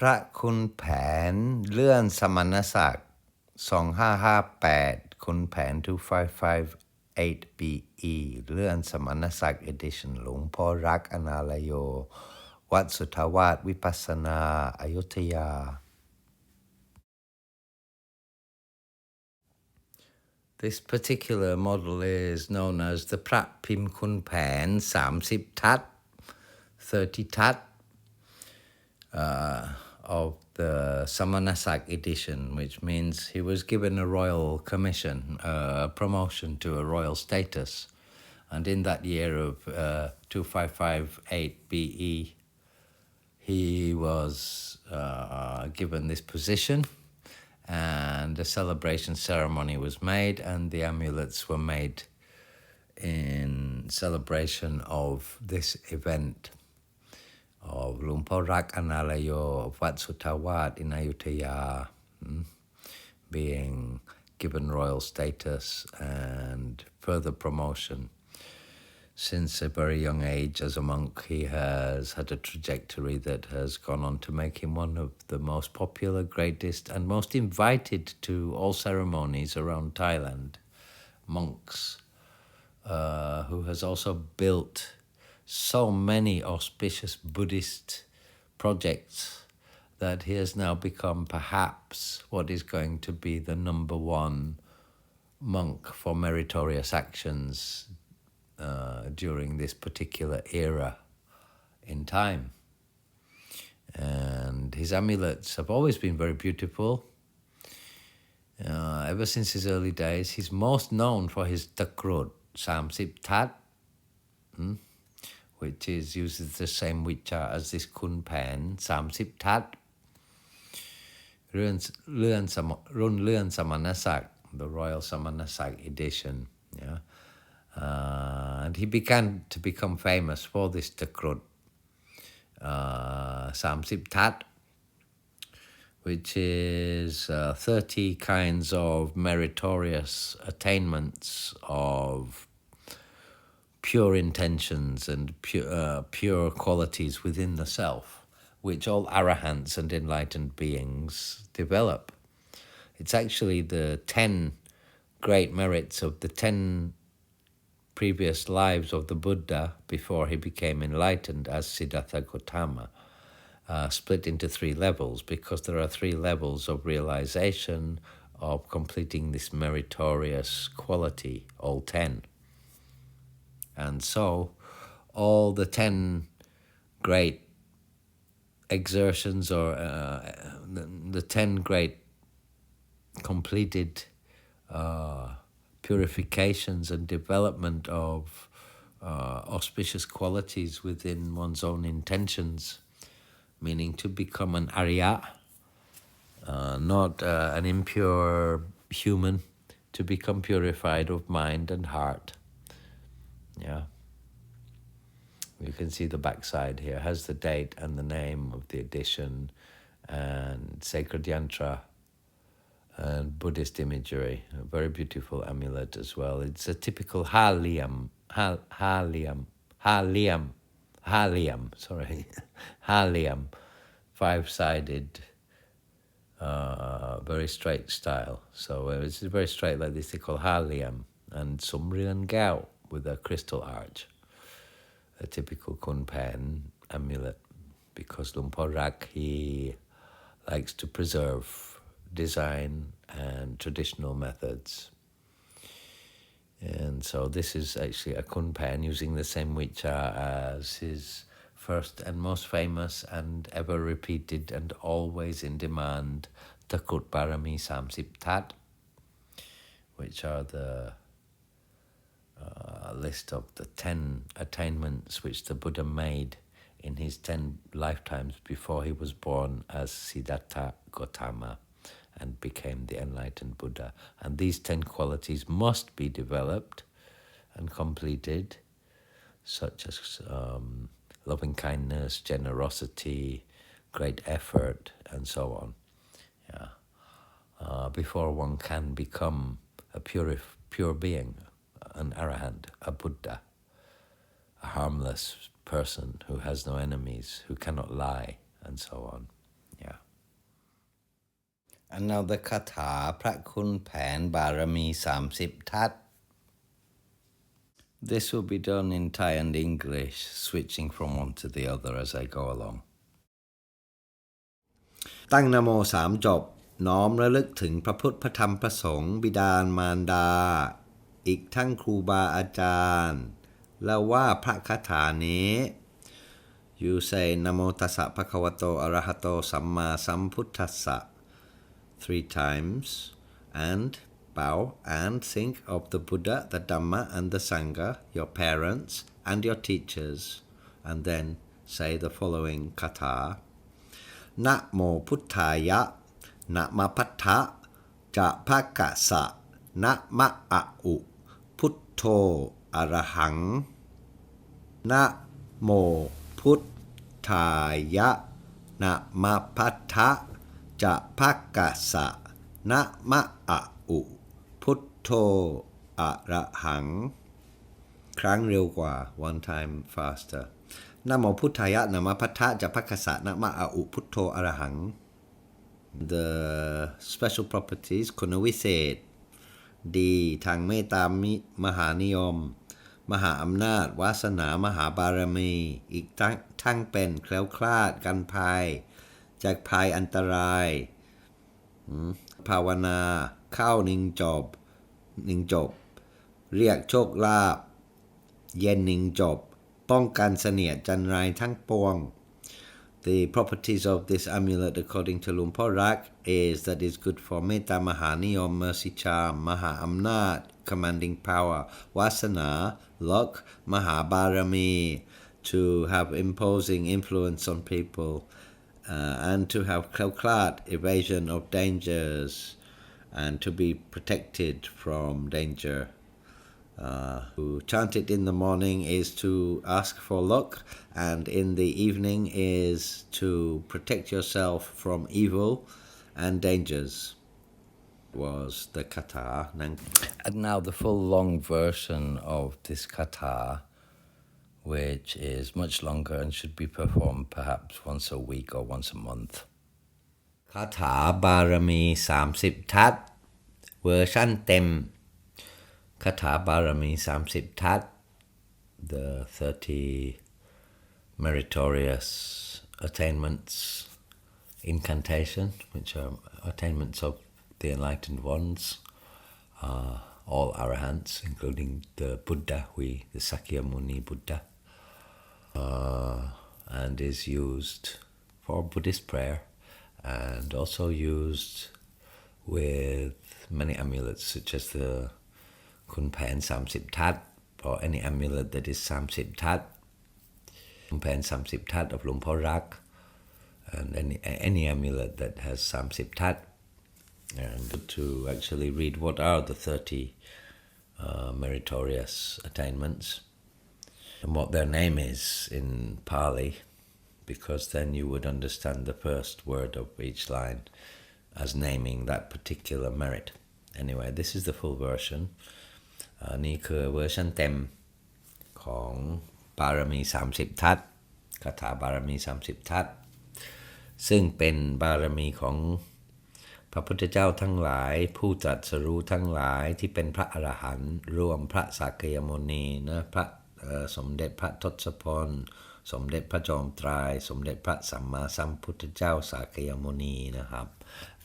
Pra Khun Phaen เลื่อนสมณศักดิ์2558 Khun Phaen 2558 BE เลื่อนสมณศักดิ์ edition หลวงพ่อรักอนาลโยวัดสุทธาวาสวิปัสสนาอยุธยา This particular model is known as the Pra Khun Phaen 30 Tat 30 Tat of the Samanasak edition, which means he was given a royal commission, a promotion to a royal status. And in that year of 2558 BE, he was given this position, and a celebration ceremony was made, and the amulets were made in celebration of this event of Luang Por Rak Analayo of Wat Sutawat in Ayutthaya being given royal status and further promotion. Since a very young age as a monk, he has had a trajectory that has gone on to make him one of the most popular, greatest, and most invited to all ceremonies around Thailand monks, who has also built so many auspicious Buddhist projects that he has now become perhaps what is going to be the number one monk for meritorious actions during this particular era in time. And his amulets have always been very beautiful. Ever since his early days, he's most known for his takrut, 30 Tat, which uses the same vicha as this Khun Phaen 30 Tat. Luang Samanasak, the Royal Samanasak edition. Yeah. And he began to become famous for this takrut, 30 Tat, which is 30 kinds of meritorious attainments of pure intentions and pure qualities within the self, which all arahants and enlightened beings develop. It's actually the 10 great merits of the 10 previous lives of the Buddha before he became enlightened as Siddhartha Gautama, split into 3 levels, because there are 3 levels of realization of completing this meritorious quality, all 10. And so all the 10 great exertions, or the 10 great completed purifications and development of auspicious qualities within one's own intentions, meaning to become an Arya, not an impure human, to become purified of mind and heart. Yeah. You can see the backside here. It has the date and the name of the edition and sacred yantra and Buddhist imagery. A very beautiful amulet as well. It's a typical haliam, haliam, 5-sided, very straight style. So it's very straight like this. They call haliam, and Sumrian Gao with a crystal arch. A typical Khun Phaen amulet, because Luang Por Rak, he likes to preserve design and traditional methods. And so this is actually a Khun Phaen using the same vicha as his first and most famous and ever repeated and always in demand Takrut Parami 30 Tat, which are the list of the 10 attainments which the Buddha made in his 10 lifetimes before he was born as Siddhartha Gautama and became the enlightened Buddha. And these 10 qualities must be developed and completed, such as loving kindness, generosity, great effort, and so on. Yeah. Before one can become a pure being, an arahant, a Buddha, a harmless person who has no enemies, who cannot lie, and so on. Yeah. And now the Katha Pra Khun Phaen Parami 30 ทัศ This will be done in Thai and English, switching from one to the other as I go along. ตั้งนะโม3 จบ น้อมระลึกถึงพระพุทธพระธรรมพระสงฆ์บิดามารดาอีกทั้งครูบาอาจารย์และว่าพระคาถานี้ You say Namo Tassa Bhagavato Arahato Samma Sambuddhassa 3 times and bow and think of the Buddha, the Dhamma and the Sangha, your parents and your teachers, and then say the following katha. Namo Puthaya Nama Patha Ja Bhagasa Nama A'u Puttho Arahang Namo Puthaya Nama Patha Ja Bhagasa Nama A'u Puttho Arahang ครั้งเร็วกว่า one time faster นะโมพุทธายะนะมะพัทธะจะภักขสะนะมะอะอุพุทโธอรหัง The special properties คุณวิเศษดีทางเมตตามหานิยมมหาอำนาจวาสนามหาบารมีอีกทั้งเป็นแคล้วคลาดกันภัยจากภัยอันตรายภาวนาเข้านิ่งจบเรียกโชคลาภเย็นนิ่งจบป้องกันเสนียดจันไรทั้งปวง The properties of this amulet according to Luang Raks is that it's good for Metta Mahaniyom, mercy charm, Maha Amnat, commanding power, Vasana, luck, Maha Parami, to have imposing influence on people, and to have klad, evasion of dangers, and to be protected from danger. To chant it in the morning is to ask for luck, and in the evening is to protect yourself from evil and dangers. Was the katha. And now the full long version of this katha, which is much longer and should be performed perhaps once a week or once a month. Katha Parami 30 ทัศ version เต็มKatha Parami 30 ทัศ the 30 meritorious attainments, incantation, which are attainments of the enlightened ones, all arahants, including the Buddha, the Sakyamuni Buddha, and is used for Buddhist prayer and also used with many amulets such as the Khun Phaen 30 ทัศ or any amulet that is 30 ทัศ Khun Phaen 30 ทัศ of Luang Raks, and any amulet that has 30 ทัศ and to actually read what are the 30 meritorious attainments and what their name is in Pali, because then you would understand the first word of each line as naming that particular merit. Anyway, this is the full version. นี่คือเวอร์ชันเต็มของปารมี30 ทัศคาถาปารมี30 ทัศซึ่งเป็นบารมีของพระพุทธเจ้าทั้งหลายผู้ตรัสรู้ทั้งหลายที่เป็นพระอรหันต์รวมพระสักยมุนีนะพระสมเด็จพระทศพลสมเด็จพระจอมไตรสมเด็จพระสัมมาสัมพุทธเจ้าสักยมุนีนะครับ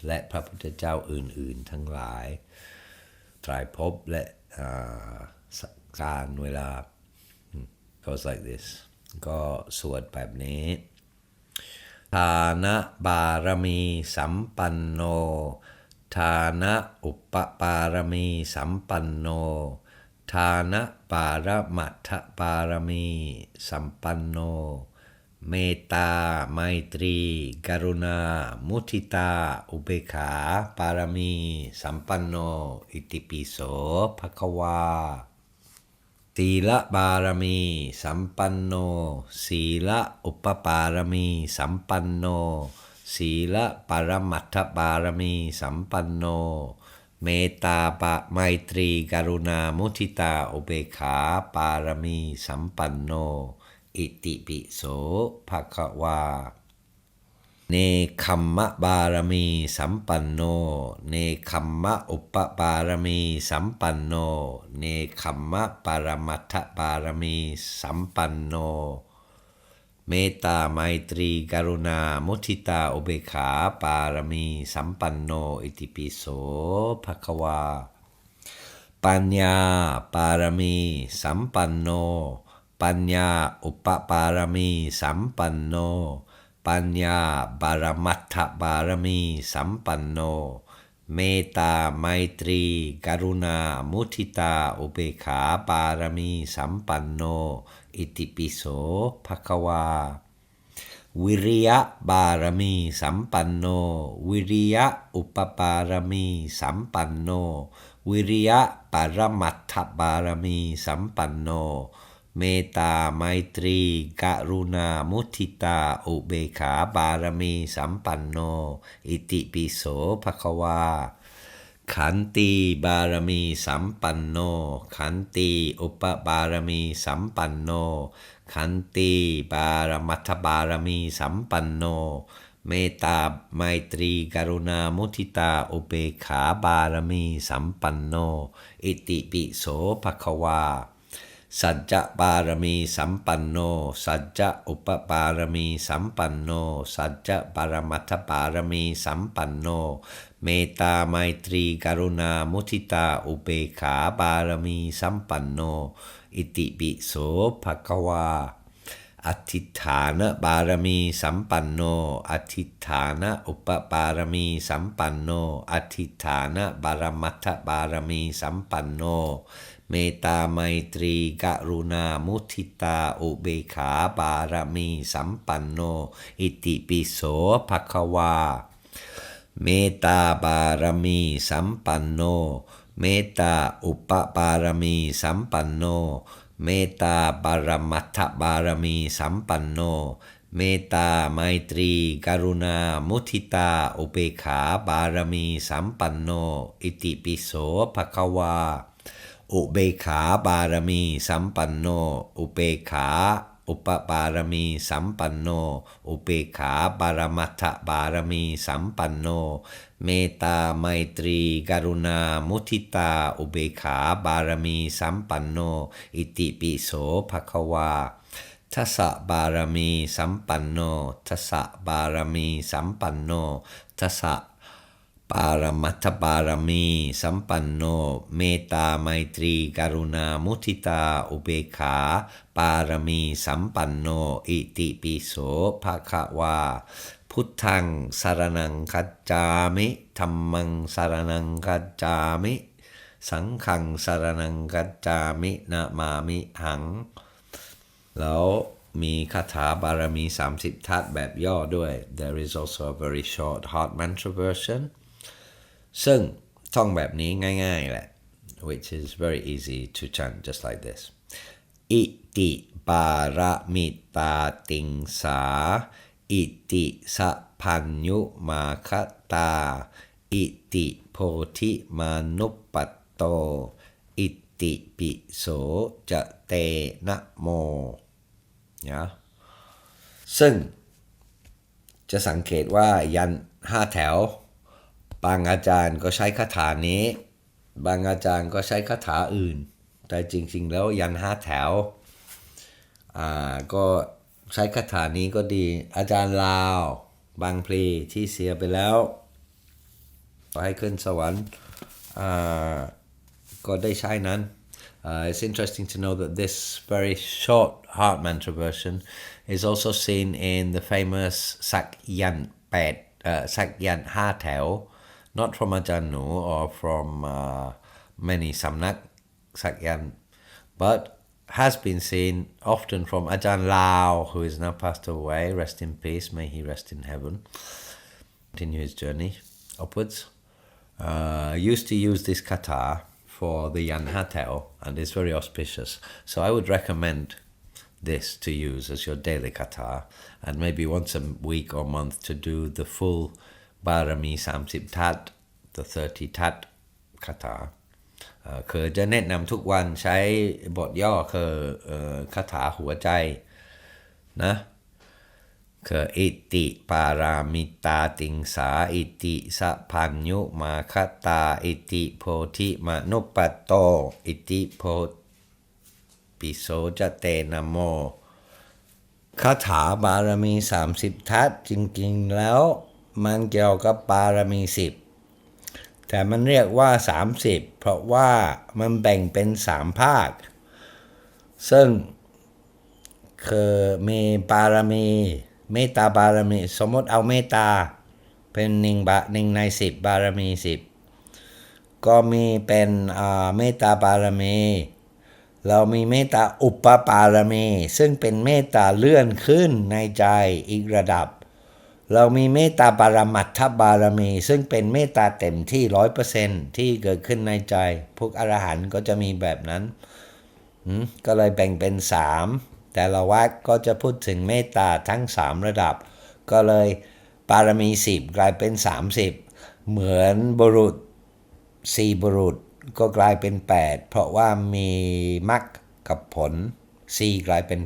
และพระพุทธเจ้าอื่นๆทั้งหลายไตรภพและการเวลา goes like this ก็สวดแบบนี้ฐานะบารมีสัมปันโนฐานะอุปปารมีสัมปันโนฐานะปารมัตถปารมีสัมปันโนเมตตาไมตรีกรุณามุทิตาอุเบกขาปารมีสัมปันโนอิติปิโสภควาศีลบารมีสัมปันโนศีลอุปปารมีสัมปันโนศีลปรมัตถบารมีสัมปันโนเมตตาไมตรีกรุณามุทิตาอุเบกขาปารมีสัมปันโนอิติปิโสภควา เนคัมมะบารมีสัมปันโนเนคัมมะอุปบารมีสัมปันโนเนคัมมะปรมัตถบารมีสัมปันโนเมตตาไมตรีกรุณามุทิตาอุเบกขาปารมีสัมปันโนอิติปิโสภควาปัญญาปารมีสัมปันโนปัญญาอุปปารมีสัมปันโนปัญญาบารมัตถบารมีสัมปันโนเมตตาไมตรีกรุณามุทิตาอุเบกขาปารมีสัมปันโนอิติปิโสภควาวิริยะบารมีสัมปันโนวิริยะอุปปารมีสัมปันโนวิริยะปรมัตถบารมีสัมปันโนเมตตาไมตรีกรุณามุทิตาอุเบกขาบารมีสัมปันโนอิติปิโสภควาขันติบารมีสัมปันโนขันติอุปบารมีสัมปันโนขันติบารมัตถบารมีสัมปันโนเมตตาไมตรีกรุณามุทิตาอุเบกขาบารมีสัมปันโนอิติปิโสภควาสัจจะบารมีสัมปันโนสัจจะอุปบารมีสัมปันโนสัจจะปรมัตถบารมีสัมปันโนเมตตาไมตรีกรุณามุทิตาอุเบกขาบารมีสัมปันโนอิติปิโสภควาอธิฐานบารมีสัมปันโนอธิฐานอุปบารมีสัมปันโนอธิฐานบารมัตถบารมีสัมปันโนเมตตาไมตรีกรุณามุทิตาอุเบกขาบารมีสัมปันโนอิติปิโสภควาเมตตาบารมีสัมปันโนเมตตาอุปบารมีสัมปันโนเมตตาบารมัตถบารมีสัมปันโนเมตตาไมตรีกรุณามุทิตาอุเบกขาบารมีสัมปันโนอิติปิโสภควาอุเบกขาบารมีสัมปันโนอุเบกขาอุปบารมีสัมปันโนอุเบกขาบารมัตถบารมีสัมปันโนเมตตาไมตรีกรุณามุทิตาอุเบกขาบารมีสัมปันโนอิติปิโสภควาทัสสะบารมีสัมปันโนทัสสะบารมีสัมปันโนทัสสะปารมัตถบารมีสัมปันโนเมตตาไมตรีกรุณามุทิตาอุเบกขาปารมีสัมปันโนอิติปิโสภควาพุทธังสรณังคัจฉามิธัมมังสรณังคัจฉามิสังฆังสรณังคัจฉามินะมามิหังแล้วมีคาถาบารมี30ทัศแบบย่อด้วย There is also a very short heart mantra version ซึ่งท่องแบบนี้ง่ายๆแหละ which is very easy to chant just like this อิติปาระมิตาติงสาอิติสัพพัญญุมาคตาอิติโพธิมานุปปัตโตอิติปิโสจะเตนะโมซึ่งจะสังเกตว่ายัน5แถวบางอาจารย์ก็ใช้คาถานี้บางอาจารย์ก็ใช้คาถาอื่นแต่จริงๆแล้วยัน5แถวก็ใช้คาถานี้ก็ดีอาจารย์ลาวบางพลีที่เสียไปแล้วก็ให้ขึ้นสวรรค์ก็ได้ใช้นั้นIt's interesting to know that this very short heart mantra version is also seen in the famous Sakyan 5 แถว not from Ajahn Nu or from many Samnak Sakyan, but has been seen often from Ajahn Lao, who is now passed away, rest in peace, may he rest in heaven, continue his journey upwards, used to use this katha for the Yan Hateo, and it's very auspicious. So I would recommend this to use as your daily katha, and maybe once a week or month to do the full Parami 30 tat, the 30 tat katha. คือจะแนะนำทุกวันใช้บทย่อคือคาถาหัวใจนะ คืออิติปารามิตาติงสาอิติสัพพัญญุมาคตาอิติโพธิมนุปปตโตอิติโพปิโสจเตนะโมคาถาบารมี30ทัศจริงๆแล้วมันเกี่ยวกับบารมี10แต่มันเรียกว่า30เพราะว่ามันแบ่งเป็น3ภาคซึ่งคือมีบารมีเมตตาบารมีสมมติเอาเมตตาเป็นหนึ่งใน10บารมี10ก็มีเป็นเมตตาบารมีเรามีเมตตาอุปปารมีซึ่งเป็นเมตตาเลื่อนขึ้นในใจอีกระดับเรามีเมตตาปรมัตถบารมีซึ่งเป็นเมตตาเต็มที่ 100% ที่เกิดขึ้นในใจพวกอรหันต์ก็จะมีแบบนั้นก็เลยแบ่งเป็น3แต่ละวรรคก็จะพูดถึงเมตตาทั้ง3ระดับก็เลยปารมี10กลายเป็น30เหมือนบุรุษ4บุรุษก็กลายเป็น8เพราะว่ามีมรรคกับผล4กลายเป็น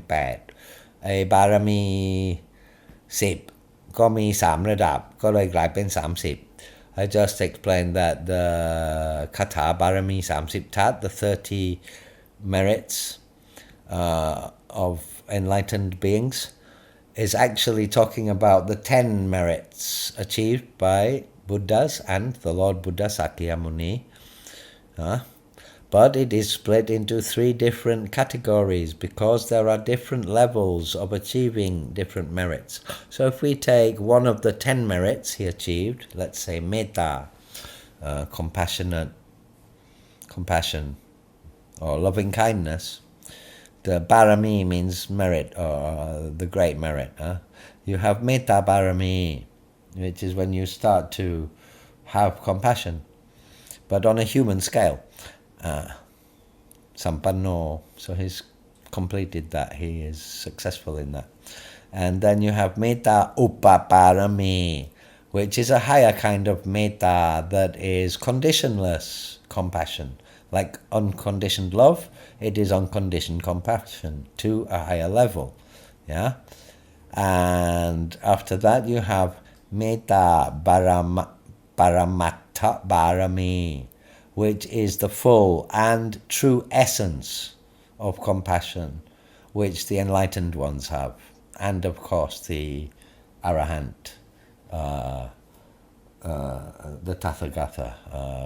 8ไอ้บารมี10ก็มี3ระดับก็เลยกลายเป็น30 I just explained that the Katha Parami 30 Tat, the 30 merits of enlightened beings, is actually talking about the 10 merits achieved by Buddhas and the Lord Buddha Sakyamuni. But it is split into 3 different categories because there are different levels of achieving different merits. So if we take one of the 10 merits he achieved, let's say metta, compassion or loving kindness, the Parami means merit or the great merit. You have metta Parami, which is when you start to have compassion, but on a human scale. Sampanno, so he's completed that, he is successful in that. And then you have metta upaparami, which is a higher kind of metta that is conditionless compassion. Like unconditioned love, it is unconditioned compassion to a higher level. Yeah? And after that you have metta paramattha barami, which is the full and true essence of compassion, which the enlightened ones have, and of course the arahant, the Tathagata,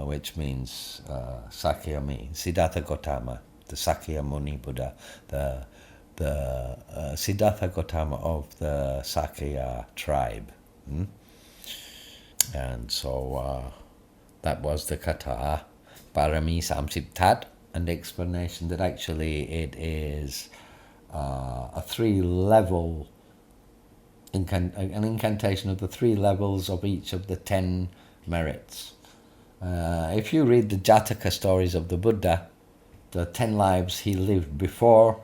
which means Sakyamuni, Siddhartha Gautama, the Sakyamuni Buddha, the Siddhartha Gautama of the Sakya tribe. And so that was the Katha Parami 30 Tat, and the explanation that actually it is a 3-level an incantation of the 3 levels of each of the 10 merits. If you read the Jataka stories of the Buddha, the 10 lives he lived before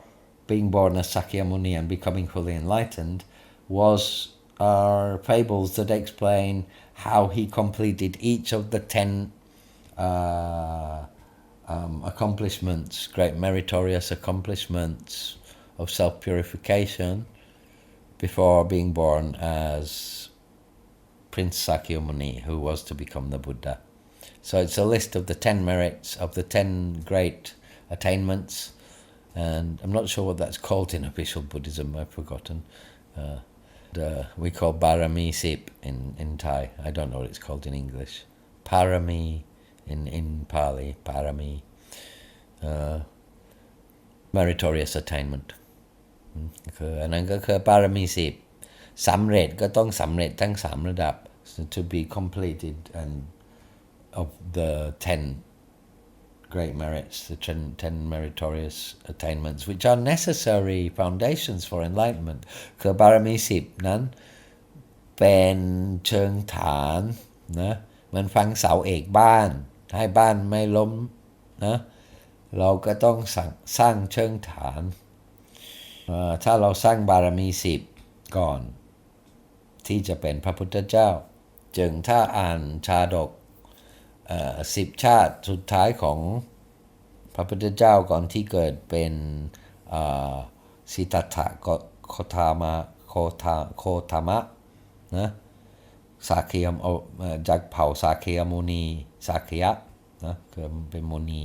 being born as Sakyamuni and becoming fully enlightened are fables that explain how he completed each of the 10 accomplishments, great meritorious accomplishments of self-purification before being born as Prince Sakyamuni, who was to become the Buddha. So it's a list of the 10 merits, of the 10 great attainments, and I'm not sure what that's called in official Buddhism, I've forgotten. We call Parami Sip in Thai. I don't know what it's called in English. Parami in Pali, Parami. Meritorious attainment. คืออันนั้นก็คือปารมี10สำเร็จก็ต้องสำเร็จทั้ง3ระดับ to be completed and of the 10 great merits, the 10 meritorious attainments, which are necessary foundations for enlightenment. คือปารมี10นั้นเป็นเชิงฐานนะมันฟังเสาเอกบ้านให้บ้านไม่ล้มนะเราก็ต้องสร้างเชิงฐานถ้าเราสร้างบารมี10ก่อนที่จะเป็นพระพุทธเจ้าจึงถ้าอ่านชาดก10ชาติสุดท้ายของพระพุทธเจ้าก่อนที่เกิดเป็นสิทธัตถะโค โคธามะนะสาคียมจากเผ่าสาคียมุนีสาคียะนะคือเป็นมุนี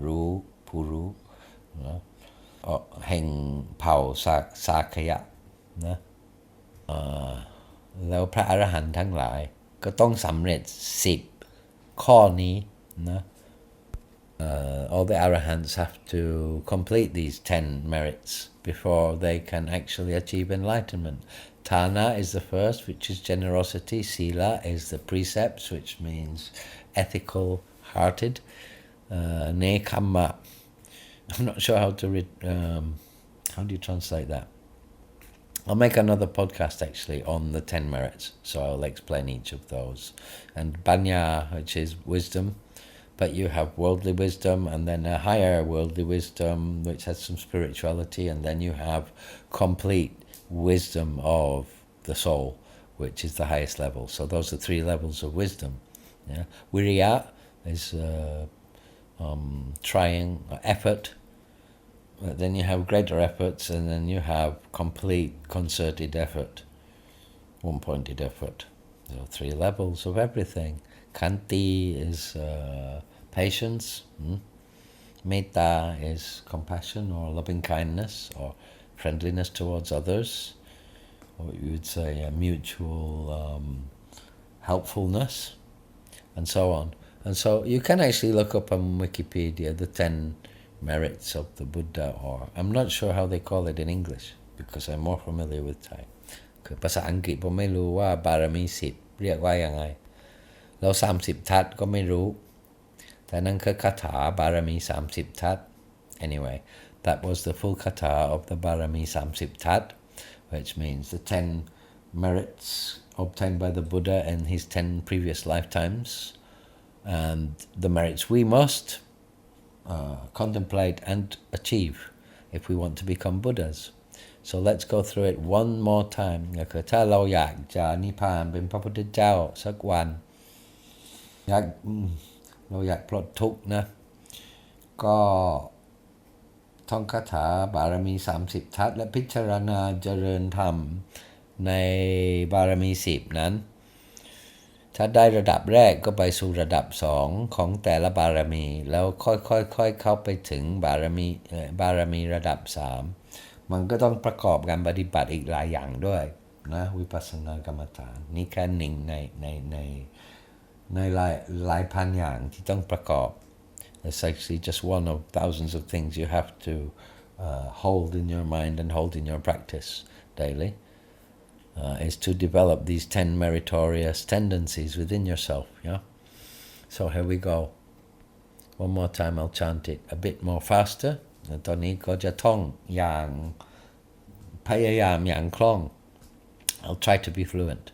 รู้ผู้รู้นะแห่งเผ่าสาคียะนะแล้วพระอรหันต์ทั้งหลายก็ต้องสำเร็จ10ข้อนี้นะ all the arahants have to complete these 10 merits before they can actually achieve enlightenment. Thana is the first, which is generosity. Sila is the precepts, which means ethical hearted. Nekamma, I'm not sure how to read, how do you translate that? I'll make another podcast actually on the 10 merits, so I'll explain each of those. And Banya, which is wisdom, but you have worldly wisdom and then a higher worldly wisdom which has some spirituality, and then you have complete wisdom of the soul, which is the highest level. So those are 3 levels of wisdom. Yeah? Viriya is trying, effort. Then you have greater efforts, and then you have complete concerted effort, one-pointed effort. There are 3 levels of everything. Khanti is patience. Metta is compassion or loving kindness or friendliness towards others, or you would say a mutual helpfulness, and so on. And so you can actually look up on Wikipedia the 10 merits of the Buddha, or I'm not sure how they call it in English because I'm more familiar with Thai. คือภาษาอังกฤษผมไม่รู้ว่าบารมี10เรียกว่ายังไงแล้ว30ทัศก็ไม่รู้แต่นั่นคือคาถาบารมี30ทัศ Anyway, that was the full kata of the Parami 30 tat, which means the 10 merits obtained by the Buddha in his 10 previous lifetimes, and the merits we must contemplate and achieve if we want to become Buddhas. So let's go through it one more time. ก็คือถ้าเราอยากจะนิพพานเป็นพระพุทธเจ้าสักวันเราอยากปลดทุกข์นะก็ท่องคาถาบารมี30ทัศและพิจารณาเจริญธรรมในบารมี10นั้นถ้าได้ระดับแรกก็ไปสู่ระดับ2ของแต่ละบารมีแล้วค่อยๆเข้าไปถึงบารมีระดับ3มันก็ต้องประกอบการปฏิบัติอีกหลายอย่างด้วยนะวิปัสสนากรรมฐานนี่แค่หนึ่งในหลายพันอย่างที่ต้องประกอบ It's actually just one of thousands of things you have to hold in your mind and hold in your practice daily, is to develop these 10 meritorious tendencies within yourself. Yeah. So here we go. One more time I'll chant it a bit more faster. ตอนนี้ก็จะท่องอย่างพยายามอย่างคล่อง I'll try to be fluent.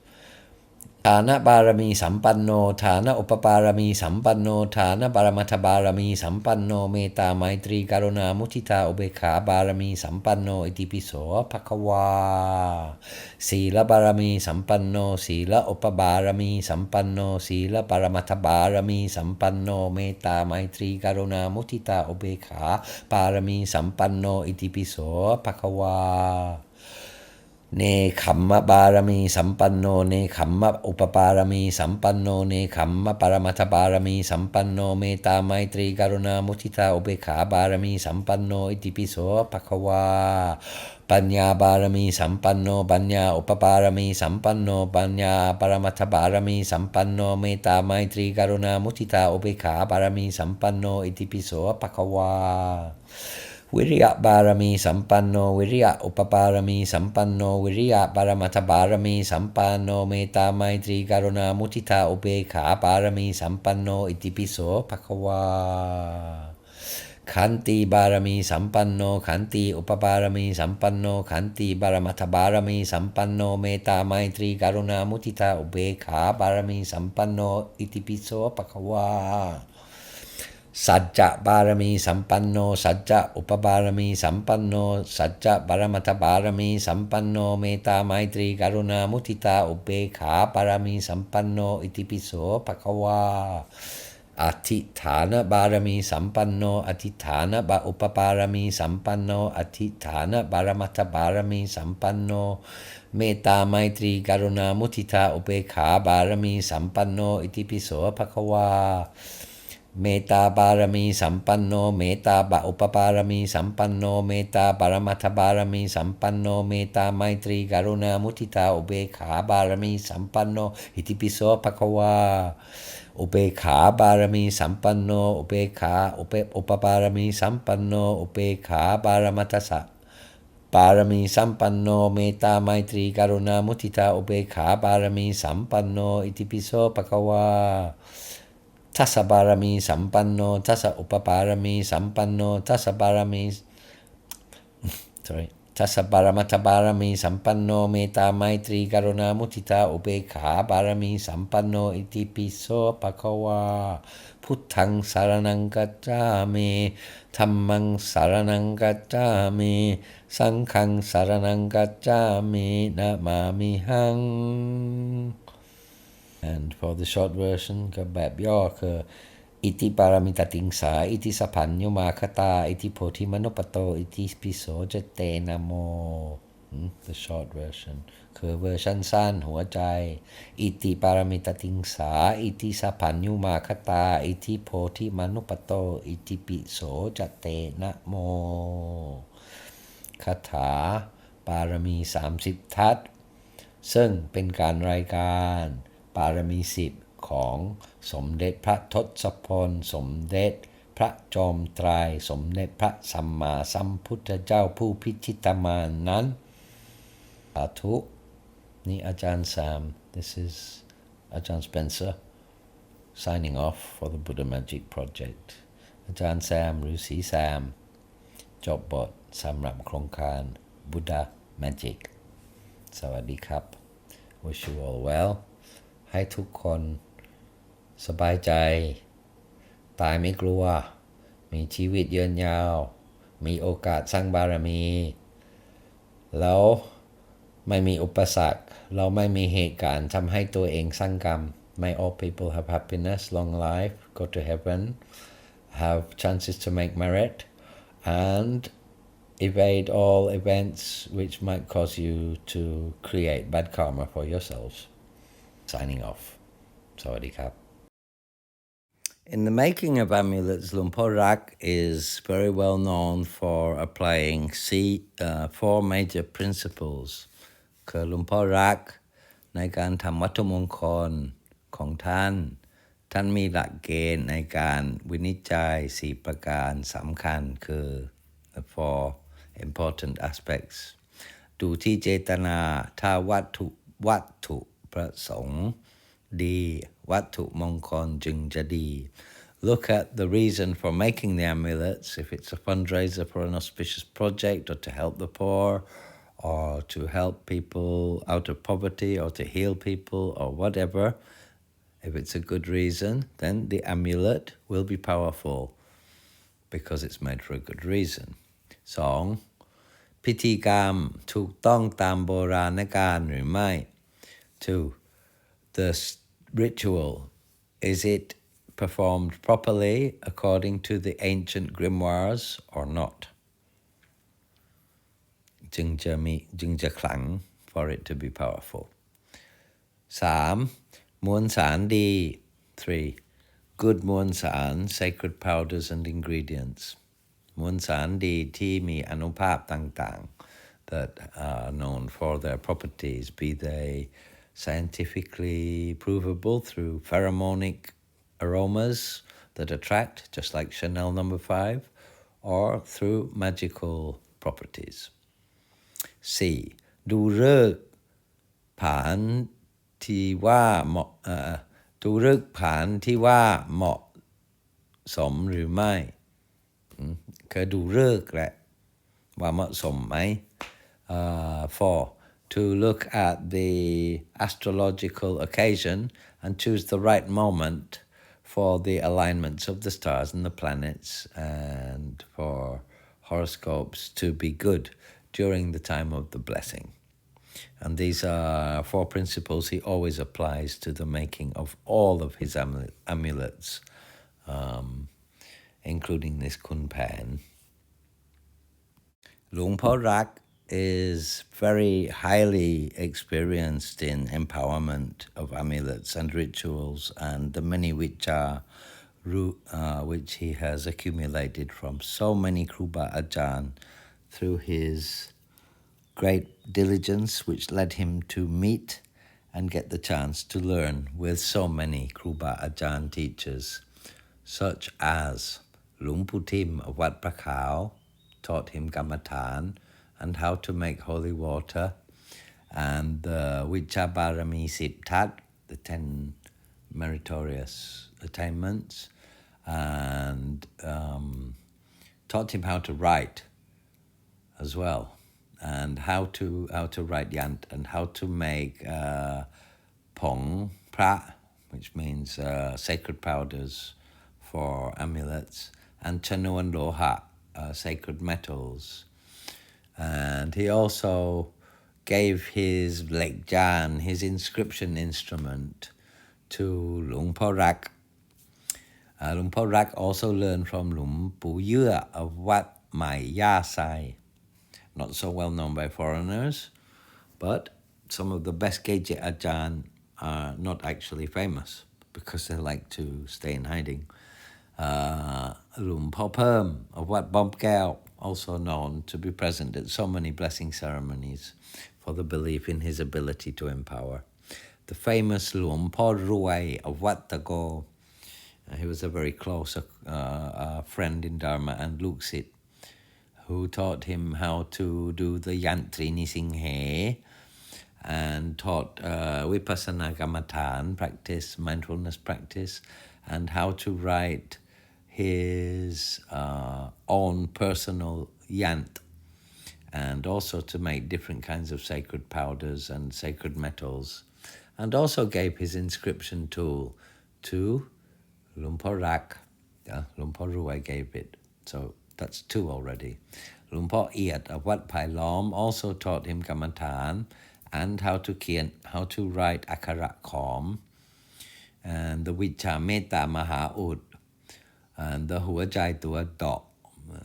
ฐานะบารมีสัมปันโนฐานะอุปปารมีสัมปันโนฐานะปรมัตถบารมีสัมปันโนเมตตาไมตรีกรุณามุทิตาอุเบกขาบารมีสัมปันโนอิติปิโสภควาศีลบารมีสัมปันโนศีลอุปบารมีสัมปันโนศีลปรมัตถบารมีสัมปันโนเมตตาไมตรีกรุณามุทิตาอุเบกขาบารมีสัมปันโนอิติปิโสภควาเนขัมมะบารมีสัมปันโนเนขัมมะอุปปารมีสัมปันโนเนขัมมะปรมัตถบารมีสัมปันโนเมตตาไมตรีกรุณามุทิตาอุเบกขาบารมีสัมปันโนอิติปิโสภควาปัญญาบารมีสัมปันโนปัญญาอุปปารมีสัมปันโนปัญญาปรมัตถบารมีสัมปันโนเมตตาไมตรีกรุณามุทิตาอุเบกขาบารมีสัมปันโนอิติปิโสภควาวิริยะบารมีสัมปันโนวิริยะอุปปารมีสัมปันโนวิริยะปรมัตถบารมีสัมปันโนเมตตาไมตรีกรุณามุทิตาอุเบกขาบารมีสัมปันโนอิติปิโสภควาขันติบารมีสัมปันโนขันติอุปปารมีสัมปันโนขันติปรมัตถบารมีสัมปันโนเมตตาไมตรีกรุณามุทิตาอุเบกขาบารมีสัมปันโนอิติปิโสภควาสัจจะบารมีสัมปันโนสัจจะอุปบารมีสัมปันโนสัจจะปรมัตถบารมีสัมปันโนเมตตาไมตรีกรุณามุทิตาอุเบกขาบารมีสัมปันโนอิติปิโสภควา อธิฐานบารมีสัมปันโนอธิฐานบาอุปปารมีสัมปันโนอธิฐานบารมัตถบารมีสัมปันโนเมตตาไมตรีกรุณามุทิตาอุเบกขาบารมีสัมปันโนอิติปิโสภควาเมตตาบารมีสัมปันโนเมตตาบาอุปปารมีสัมปันโนเมตตาบารมัตถบารมีสัมปันโนเมตตาไมตรีกรุณามุทิตาอุเบกขาบารมีสัมปันโนอิติปิโสภควาอุเบกขาบารมีสัมปันโนอุเบกขาอุปปารมีสัมปันโนอุเบกขาบารมัตถสะบารมีสัมปันโนเมตตาไมตรีกรุณามุทิตาอุเบกขาบารมีสัมปันโนอิติปิโสภควาทัสสะบารมีสัมปันโนทัสสะอุปปารมีสัมปันโนทัสสะบารมี ทัสสะบารมัตถบารมีสัมปันโนเมตตาไมตรีกรุณามุทิตาอุเบกขาบารมีสัมปันโนอิติปิโสภควาพุทธังสารนังกัจจามิธัมมังสารนังกัจจามิสังฆังสารนังกัจจามินะมามิหัง And for the short version ก็แบบย่อคืออิติปารามิตติงสาอิติสัพพัญญุมาคตาอิติโพธิมนุปโตอิติปิโสจเตนะโม The short version คือเวอร์ชันสั้นหัวใจอิติปารามิตติงสาอิติสัพพัญญุมาคตาอิติโพธิมนุปโตอิติปิโสจเตนะโมคาถาปารมี30ทัศซึ่งเป็นการรายการปารมี10ของสมเด็จพระทศพลสมเด็จพระจอมไตรสมเด็จพระสัมมาสัมพุทธเจ้าผู้พิชิตมารนั้นสาธุนี่อาจารย์แซม This is อาจารย์ Spencer signing off for the Buddha Magic Project อาจารย์แซมหรือสีแซมจบบทสำหรับโครงการ Buddha Magic สวัสดีครับ Wish you all well ให้ทุกคนสบายใจตายไม่กลัวมีชีวิตยืนยาวมีโอกาสสร้างบารมีแล้วไม่มีอุปสรรคเราไม่มีเหตุการณ์ทำให้ตัวเองสร้างกรรม May all people have happiness, long life, go to heaven, have chances to make merit, and evade all events which might cause you to create bad karma for yourselves. Signing off. Sawadee krap. In the making of amulets, Luang Rak is very well known for applying four major principles. คือLuang Rak ในการทำวัตถุมงคลของท่านมีหลักเกณฑ์ในการวินิจฉัย4ประการสำคัญคือ the four important aspects ดูที่เจตนาถ้าวัตถุประสงค์ดีวัตถุมงคลจึงจะดี Look at the reason for making the amulets, if it's a fundraiser for an auspicious project or to help the poor or to help people out of poverty or to heal people or whatever. If it's a good reason, then the amulet will be powerful because it's made for a good reason. 2. พิธีกรรมถูกต้องตามโบราณกาลหรือไม่ 2. The ritual, is it performed properly according to the ancient grimoires or not? จึงจะขลัง for it to be powerful. 3. มวลสารดี 3. Good มวลสาร sacred powders and ingredients. มวลสารดีที่มีอนุภาพต่างๆ that are known for their properties, be they scientifically provable through pheromonic aromas that attract, just like Chanel No. 5, or through magical properties. 4. ดูฤกษ์ผานที่ว่าเหมาะดูฤกษ์ผานที่ว่าเหมาะสมหรือไม่คือดูฤกษ์แหละว่าเหมาะสมไหม 4. To look at the astrological occasion and choose the right moment for the alignments of the stars and the planets and for horoscopes to be good during the time of the blessing. And these are 4 principles he always applies to the making of all of his amulets. including this Khun Phaen. Luang Rak is very highly experienced in empowerment of amulets and rituals and the many which he has accumulated from so many Kruba Ajahn through his great diligence, which led him to meet and get the chance to learn with so many Kruba Ajahn teachers, such as Luang Putim of Wat Pra Khun taught him Kamatan and how to make holy water, and the Vicha Parami Sittat, the 10 meritorious attainments, and taught him how to write as well, and how to write yant, and how to make pong pra, which means sacred powders for amulets, and chanu and loha, sacred metals. And he also gave his lekjan, his inscription instrument, to Luang Rak. Luang Rak also learned from Luang Pu Yue of Wat Mai Ya Sai. Not so well known by foreigners, but some of the best Geje Ajahn are not actually famous because they like to stay in hiding. Luang Po Perm of Wat Bom Keo, also known to be present at so many blessing ceremonies for the belief in his ability to empower. The famous Luang Po Ruai of Wat Tago, he was a very close friend in Dharma and Luksit, who taught him how to do the Yantri Nisinghe and taught Vipassana Kamatan practice, mindfulness practice, and how to write his own personal yant, and also to make different kinds of sacred powders and sacred metals, and also gave his inscription tool to Luang Po Rak. Luang Po Ruai gave it, so that's 2 already. Luang Po Iat of Wat Pai Lom also taught him Kamatan and how to write Akara Khom, and the Vicha Metta Maha Ud, and the Hua Jai Tua Dot.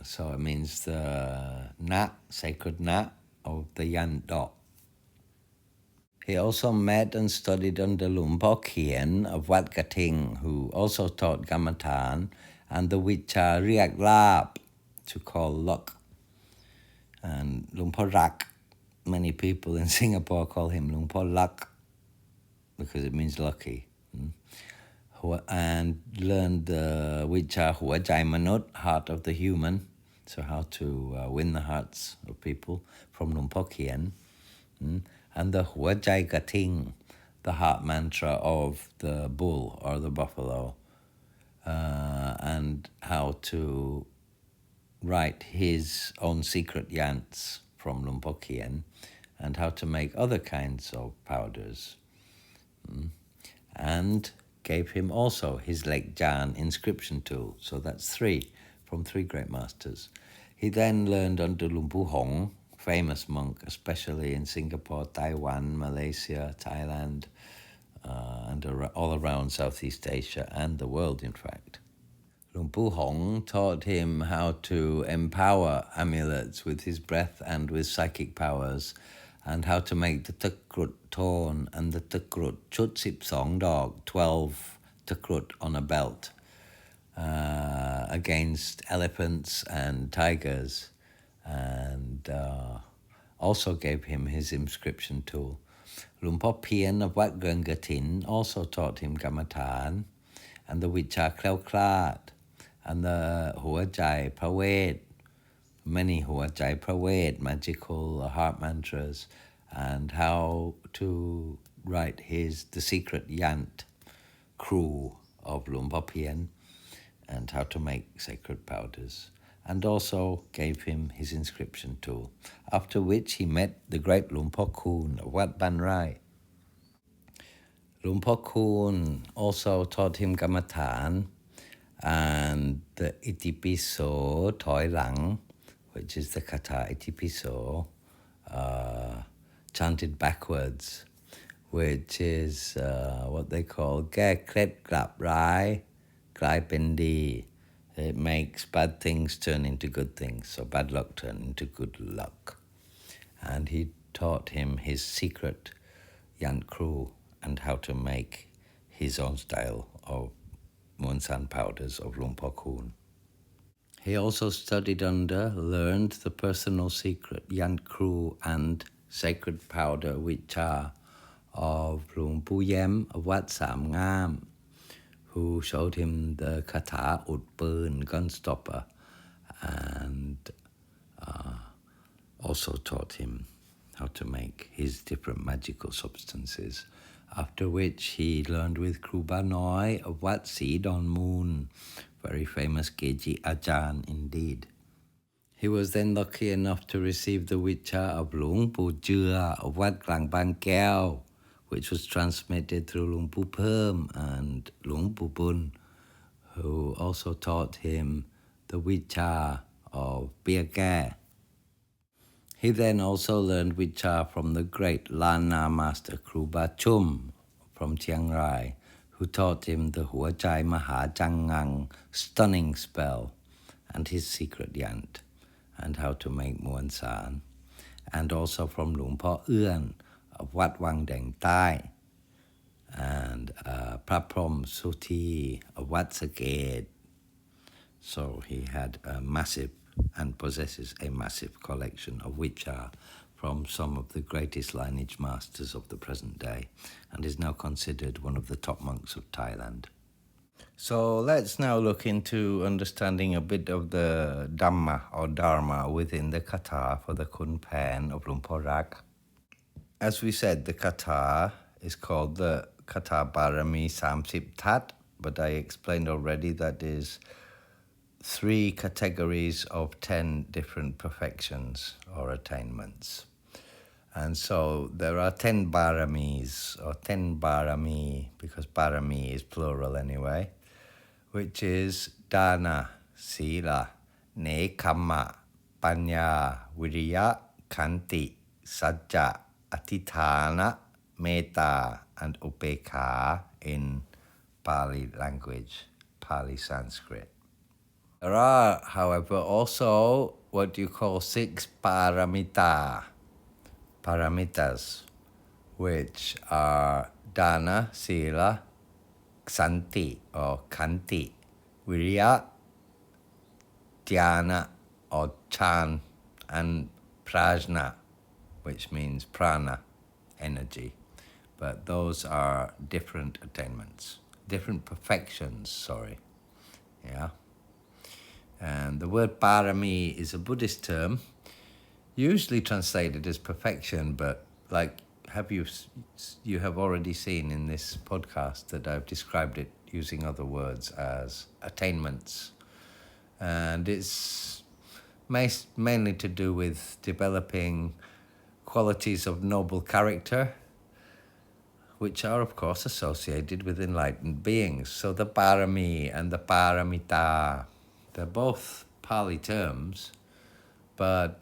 So it means the Nat, sacred Nat of the Yan Dot. He also met and studied under Luang Po Khien of Wat Gating, who also taught Kamatan, and the Vicha Riak Lap, to call luck. And Luang Po Rak, many people in Singapore call him Luang Po Lak because it means lucky. And learned the Vicha Hua Jai Manut, heart of the human, so how to win the hearts of people, from Luang Po Khien. And the Hua Jai Gating, the heart mantra of the bull or the buffalo, and how to write his own secret yants from Luang Po Khien, and how to make other kinds of powders. And gave him also his lekjan inscription tool. So that's 3 from 3 great masters. He then learned under Luang Pu Hong, famous monk, especially in Singapore, Taiwan, Malaysia, Thailand, and all around Southeast Asia and the world, in fact. Luang Pu Hong taught him how to empower amulets with his breath and with psychic powers, and how to make the Takrut Torn and the Takrut Chut Sip Song Dog, 12 Takrut on a belt, against elephants and tigers, and also gave him his inscription tool. Luang Po Phien of Wat Gatin also taught him Kamatan, and the Vicha Kleo Klat, and the Hua Jai Prawet, many Hua Jai Prawet, magical heart mantras, and how to write the secret Yant crew of Luang Po Phien, and how to make sacred powders, and also gave him his inscription tool, after which he met the great Luang Po Khun of Wat Ban Rai. Luang Po Khun also taught him Kamatan and the Itipiso Toi Lang, which is the Katha Itipiso, chanted backwards, which is what they call Ge Kret Glap Rai กลายเป็นดี it makes bad things turn into good things, so bad luck turn into good luck. And he taught him his secret Yant Kru and how to make his own style of Muan San powders of Luang Pra Khun. He also studied under, learned the personal secret Yant Kru and sacred powder Vicha of Luang Pu Yem of Wat Sam Ngam, who showed him the Katha Ut Pern gun stopper, and also taught him how to make his different magical substances, after which he learned with Kruba Noi of Wat Si Don Moon, very famous Geji Ajan indeed. He was then lucky enough to receive the Vicha of Luang Pu Jua of Wat Klang Ban Keo, which was transmitted through Luang Pu Perm and Luang Pu Bun, who also taught him the Vicha of Bia Ge. He then also learned Vicha from the great Lana master Kruba Chum from Chiang Rai, who taught him the Hua Chai Maha Changang stunning spell and his secret yant, and how to make Muan San, and also from Luang Po Uan of Wat Wang Deng Tai, and Pra Prom Suti of Wat Saked. So he had a massive and possesses a massive collection of Vicha from some of the greatest lineage masters of the present day, and is now considered one of the top monks of Thailand. So let's now look into understanding a bit of the Dhamma or Dharma within the Katha for the Khun Phaen of Luang Por Rak. As we said, the Katha is called the Katha Parami 30 Tat, but I explained already that is 3 categories of 10 different perfections or attainments. And so there are 10 Paramis, or 10 Parami, because Parami is plural anyway, which is Dana, Sila, Nekamma, Panya, Viriya, Khanti, Sajja, Atithana, Metta, and Upekha in Pali language, Pali Sanskrit. There are, however, also what you call 6 paramitas, which are Dana, Sila, Ksanti or Khanti, Viriya, Dhyana or Chan, and Prajna, which means prana, energy. But those are different attainments, different perfections, yeah. And the word Parami is a Buddhist term, usually translated as perfection, but like you have already seen in this podcast that I've described it using other words as attainments. And it's mainly to do with developing qualities of noble character, which are, of course, associated with enlightened beings. So the Parami and the Paramita, they're both Pali terms, but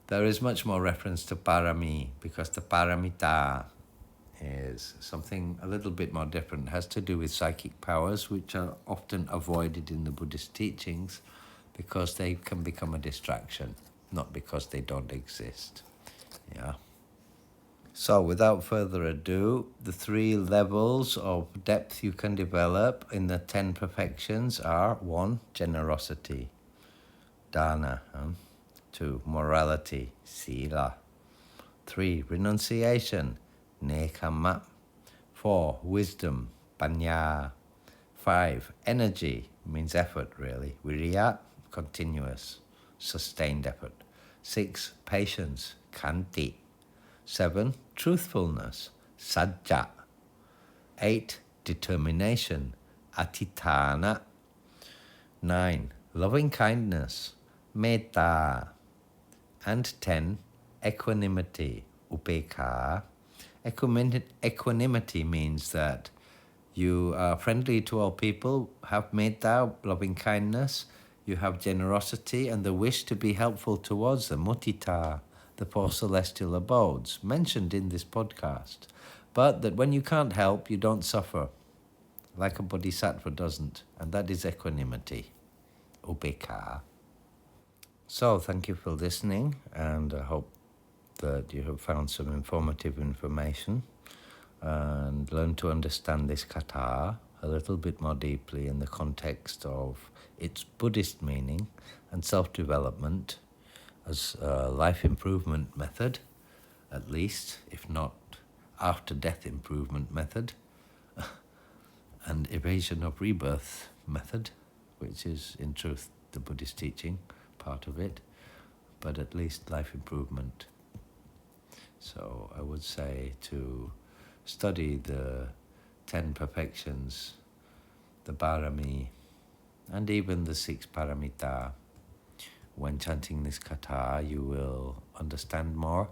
there is much more reference to Parami, because the Paramita is something a little bit more different. It has to do with psychic powers, which are often avoided in the Buddhist teachings because they can become a distraction, not because they don't exist. Yeah. So without further ado, the 3 levels of depth you can develop in the 10 perfections are 1. Generosity, Dana. 2. Morality, Sila. 3. Renunciation, Nekamma. 4. Wisdom, Panya. 5. Energy, means effort really, Viriya, continuous, sustained effort. 6. Patience, Khanti. 7. Truthfulness, Sajja. 8. Determination, Atithana. 9. Loving kindness, Metta. And 10. Equanimity, Upekha. Equanimity means that you are friendly to all people, have metta, loving kindness, you have generosity and the wish to be helpful towards them, mudita, the 4 celestial abodes, mentioned in this podcast. But that when you can't help, you don't suffer. like a bodhisattva doesn't, and that is equanimity, upekkha. So thank you for listening, and I hope that you have found some informative information and learned to understand this katha a little bit more deeply in the context of its Buddhist meaning and self-development as a life improvement method, at least, if not after-death improvement method, and evasion of rebirth method, which is in truth the Buddhist teaching, part of it, but at least life improvement. So I would say to study the 10 perfections, the Parami, and even the 6 paramita. When chanting this katha, you will understand more,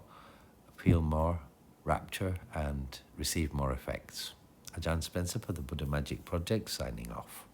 feel more rapture, and receive more effects. Ajahn Spencer for the Buddha Magic Project, signing off.